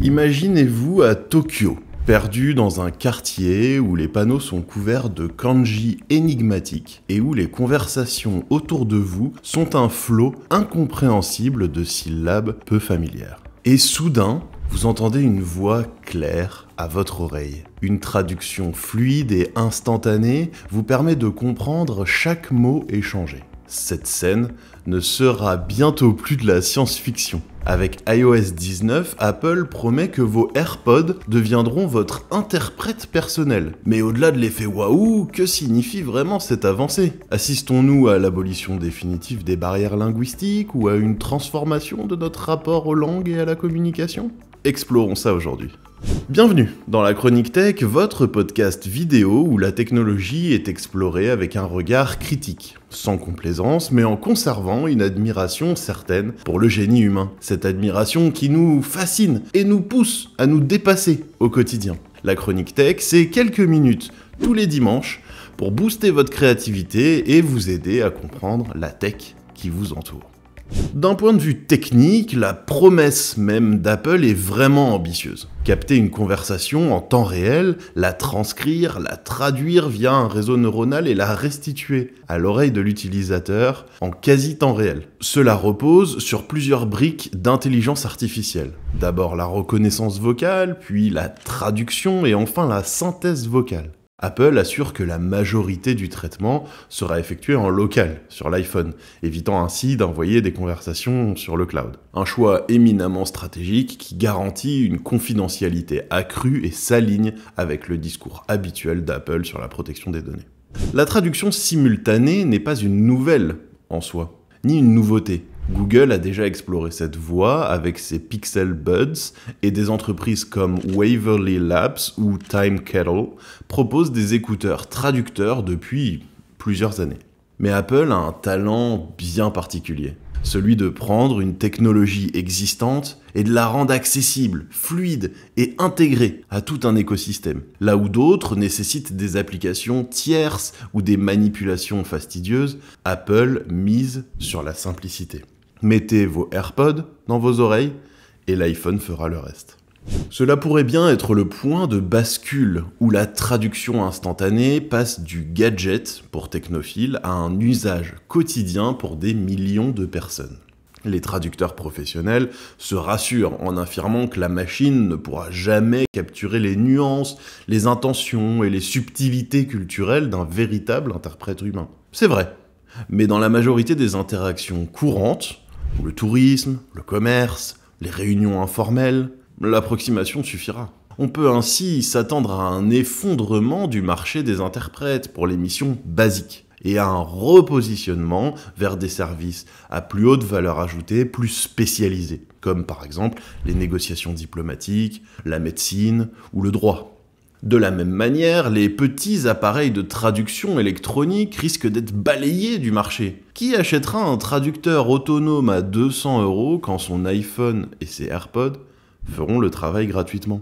Imaginez-vous à Tokyo, perdu dans un quartier où les panneaux sont couverts de kanji énigmatiques et où les conversations autour de vous sont un flot incompréhensible de syllabes peu familières. Et soudain, vous entendez une voix claire à votre oreille. Une traduction fluide et instantanée vous permet de comprendre chaque mot échangé. Cette scène ne sera bientôt plus de la science-fiction. Avec iOS 19, Apple promet que vos AirPods deviendront votre interprète personnel. Mais au-delà de l'effet waouh, que signifie vraiment cette avancée? Assistons-nous à l'abolition définitive des barrières linguistiques ou à une transformation de notre rapport aux langues et à la communication? Explorons ça aujourd'hui. Bienvenue dans la Chronique Tech, votre podcast vidéo où la technologie est explorée avec un regard critique, sans complaisance, mais en conservant une admiration certaine pour le génie humain. Cette admiration qui nous fascine et nous pousse à nous dépasser au quotidien. La Chronique Tech, c'est quelques minutes tous les dimanches pour booster votre créativité et vous aider à comprendre la tech qui vous entoure. D'un point de vue technique, la promesse même d'Apple est vraiment ambitieuse. Capter une conversation en temps réel, la transcrire, la traduire via un réseau neuronal et la restituer à l'oreille de l'utilisateur en quasi temps réel. Cela repose sur plusieurs briques d'intelligence artificielle. D'abord la reconnaissance vocale, puis la traduction et enfin la synthèse vocale. Apple assure que la majorité du traitement sera effectuée en local, sur l'iPhone, évitant ainsi d'envoyer des conversations sur le cloud. Un choix éminemment stratégique qui garantit une confidentialité accrue et s'aligne avec le discours habituel d'Apple sur la protection des données. La traduction simultanée n'est pas une nouvelle en soi, ni une nouveauté. Google a déjà exploré cette voie avec ses Pixel Buds et des entreprises comme Waverly Labs ou Time Kettle proposent des écouteurs traducteurs depuis plusieurs années. Mais Apple a un talent bien particulier, celui de prendre une technologie existante et de la rendre accessible, fluide et intégrée à tout un écosystème. Là où d'autres nécessitent des applications tierces ou des manipulations fastidieuses, Apple mise sur la simplicité. Mettez vos AirPods dans vos oreilles et l'iPhone fera le reste. Cela pourrait bien être le point de bascule où la traduction instantanée passe du gadget pour technophiles à un usage quotidien pour des millions de personnes. Les traducteurs professionnels se rassurent en affirmant que la machine ne pourra jamais capturer les nuances, les intentions et les subtilités culturelles d'un véritable interprète humain. C'est vrai, mais dans la majorité des interactions courantes, le tourisme, le commerce, les réunions informelles, l'approximation suffira. On peut ainsi s'attendre à un effondrement du marché des interprètes pour les missions basiques et à un repositionnement vers des services à plus haute valeur ajoutée, plus spécialisés, comme par exemple les négociations diplomatiques, la médecine ou le droit. De la même manière, les petits appareils de traduction électronique risquent d'être balayés du marché. Qui achètera un traducteur autonome à 200 € quand son iPhone et ses AirPods feront le travail gratuitement?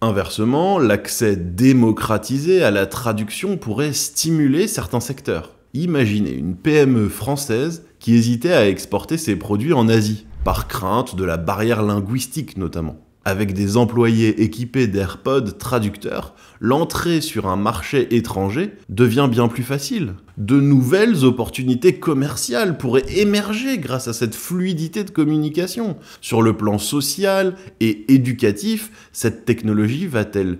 Inversement, l'accès démocratisé à la traduction pourrait stimuler certains secteurs. Imaginez une PME française qui hésitait à exporter ses produits en Asie, par crainte de la barrière linguistique notamment. Avec des employés équipés d'AirPods traducteurs, l'entrée sur un marché étranger devient bien plus facile. De nouvelles opportunités commerciales pourraient émerger grâce à cette fluidité de communication. Sur le plan social et éducatif, cette technologie va-t-elle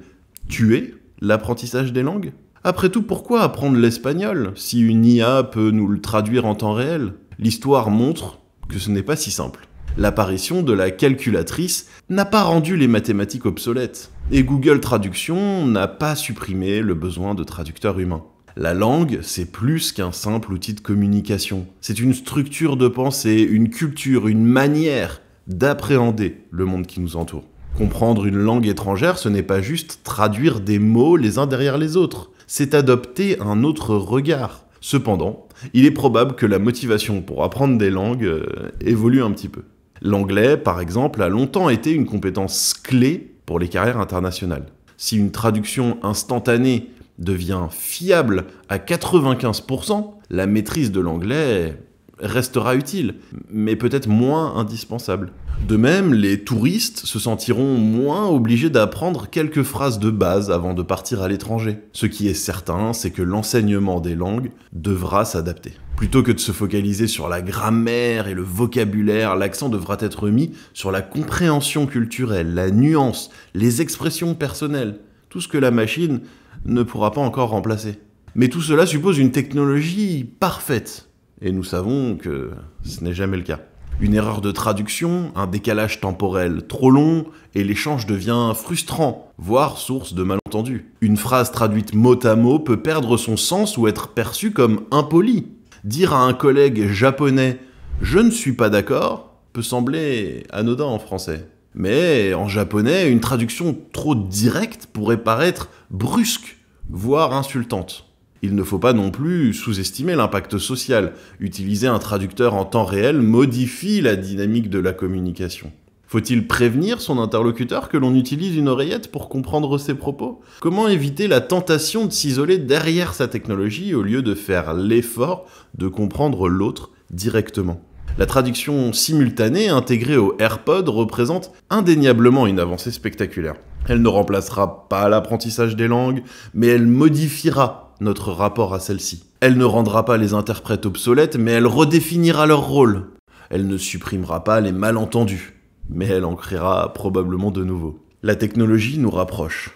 tuer l'apprentissage des langues ? Après tout, pourquoi apprendre l'espagnol si une IA peut nous le traduire en temps réel ? L'histoire montre que ce n'est pas si simple. L'apparition de la calculatrice n'a pas rendu les mathématiques obsolètes. Et Google Traduction n'a pas supprimé le besoin de traducteurs humains. La langue, c'est plus qu'un simple outil de communication. C'est une structure de pensée, une culture, une manière d'appréhender le monde qui nous entoure. Comprendre une langue étrangère, ce n'est pas juste traduire des mots les uns derrière les autres. C'est adopter un autre regard. Cependant, il est probable que la motivation pour apprendre des langues évolue un petit peu. L'anglais, par exemple, a longtemps été une compétence clé pour les carrières internationales. Si une traduction instantanée devient fiable à 95%, la maîtrise de l'anglais restera utile, mais peut-être moins indispensable. De même, les touristes se sentiront moins obligés d'apprendre quelques phrases de base avant de partir à l'étranger. Ce qui est certain, c'est que l'enseignement des langues devra s'adapter. Plutôt que de se focaliser sur la grammaire et le vocabulaire, l'accent devra être mis sur la compréhension culturelle, la nuance, les expressions personnelles, tout ce que la machine ne pourra pas encore remplacer. Mais tout cela suppose une technologie parfaite, et nous savons que ce n'est jamais le cas. Une erreur de traduction, un décalage temporel trop long, et l'échange devient frustrant, voire source de malentendus. Une phrase traduite mot à mot peut perdre son sens ou être perçue comme impolie. Dire à un collègue japonais « je ne suis pas d'accord » peut sembler anodin en français. Mais en japonais, une traduction trop directe pourrait paraître brusque, voire insultante. Il ne faut pas non plus sous-estimer l'impact social. Utiliser un traducteur en temps réel modifie la dynamique de la communication. Faut-il prévenir son interlocuteur que l'on utilise une oreillette pour comprendre ses propos? Comment éviter la tentation de s'isoler derrière sa technologie au lieu de faire l'effort de comprendre l'autre directement? La traduction simultanée intégrée au AirPod représente indéniablement une avancée spectaculaire. Elle ne remplacera pas l'apprentissage des langues, mais elle modifiera notre rapport à celle-ci. Elle ne rendra pas les interprètes obsolètes, mais elle redéfinira leur rôle. Elle ne supprimera pas les malentendus, mais elle en créera probablement de nouveaux. La technologie nous rapproche,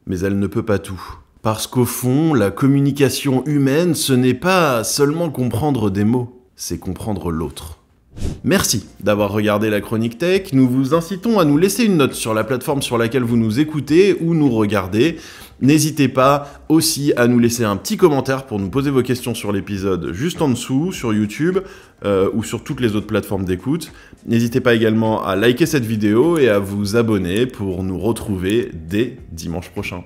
mais elle ne peut pas tout. Parce qu'au fond, la communication humaine, ce n'est pas seulement comprendre des mots, c'est comprendre l'autre. Merci d'avoir regardé la Chronique Tech. Nous vous incitons à nous laisser une note sur la plateforme sur laquelle vous nous écoutez ou nous regardez. N'hésitez pas aussi à nous laisser un petit commentaire pour nous poser vos questions sur l'épisode juste en dessous, sur YouTube ou sur toutes les autres plateformes d'écoute. N'hésitez pas également à liker cette vidéo et à vous abonner pour nous retrouver dès dimanche prochain.